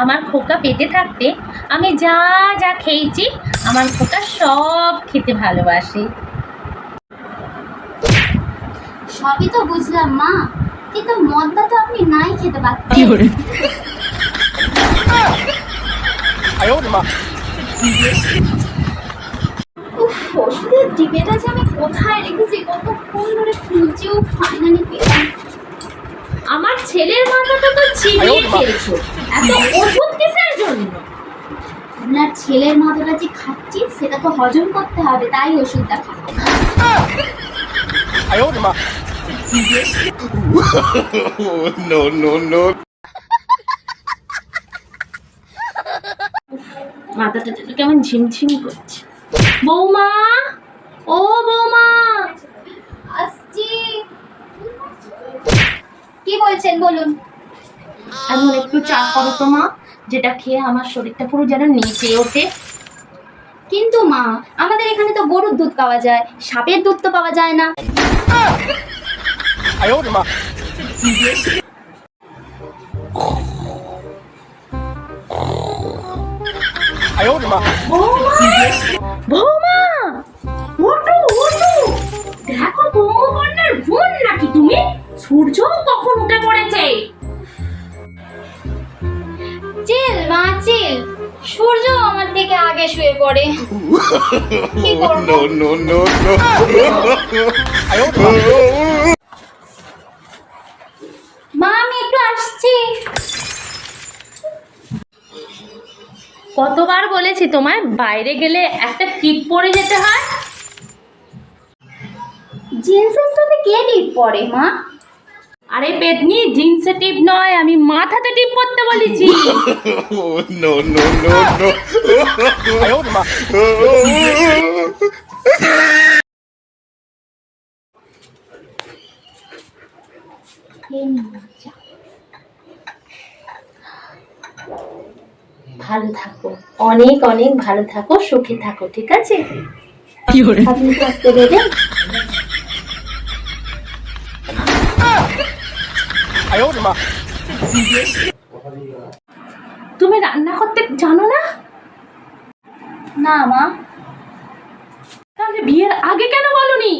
আমার খোকা পেটে থাকতে আমি যা যা খেয়েছি আমার খোকা সব খেতে ভালোবাসে। সবই তো বুঝলাম মা, কিন্তু মদটা তো আপনি নাই খেতে পারতেন। উফ, ওষুধের ডিবেটা যে আমি কোথায় রেখেছি, কতক্ষণ ধরে খুঁজেও ফাইনালি পেলাম। আমার ছেলের মাথাটা তো চিবিয়ে খেয়েছো, এত ওষুধ কিসের জন্য? আপনার ছেলের মাথাটা যে খাচ্ছি সেটা তো হজম করতে হবে, তাই ওষুধটা খাবো। No, no, no. মাথাটা কেমন ঝিমঝিম করছে। বৌমা, ও বৌমা, আসছি। কি বলছেন বলুন। এমন একটু চা করো তো মা, যেটা খেয়ে আমার শরীরটা পুরো যেন নেচে ওঠে। কিন্তু মা, আমাদের এখানে তো গরুর দুধ পাওয়া যায়, সাপের দুধ তো পাওয়া যায় না। বৌমা, ওঠো ওঠো, দেখো বৌমার বোন নাকি তুমি? সূর্য কখন উঠে পড়েছে? চিল মা চিল, সূর্য আমার থেকে আগে শুয়ে পড়ে। কি করব? No, no, no, no. মা আমি একটু আসছি। কতবার বলেছি তোমায় বাইরে গেলে একটা টিপ পরে যেতে হয়? জিন্সের সাথে কে টিপ পরে মা? আরে পেতনি, জিন্সে টিপ নয়, আমি মাথাতে টিপ করতে বলেছি। No, no, no, no. ভালো থাকো, অনেক অনেক ভালো থাকো, সুখে থাকো, ঠিক আছে? আপনি করতে দেবেন? তুমি রান্না করতে জানো না? না মা। তাহলে বিয়ের আগে কেন বলনি?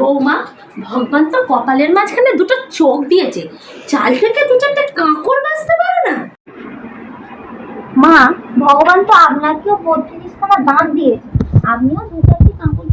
বৌমা, ভগবান তো কপালের মাঝখানে দুটো চোখ দিয়েছে, চাল থেকে দু চারটে কাঁকড় বাঁচতে পারো না? মা, ভগবান তো আপনাকেও 32খানা দাঁত দিয়েছে, আপনিও দু চারটি কাঁকড়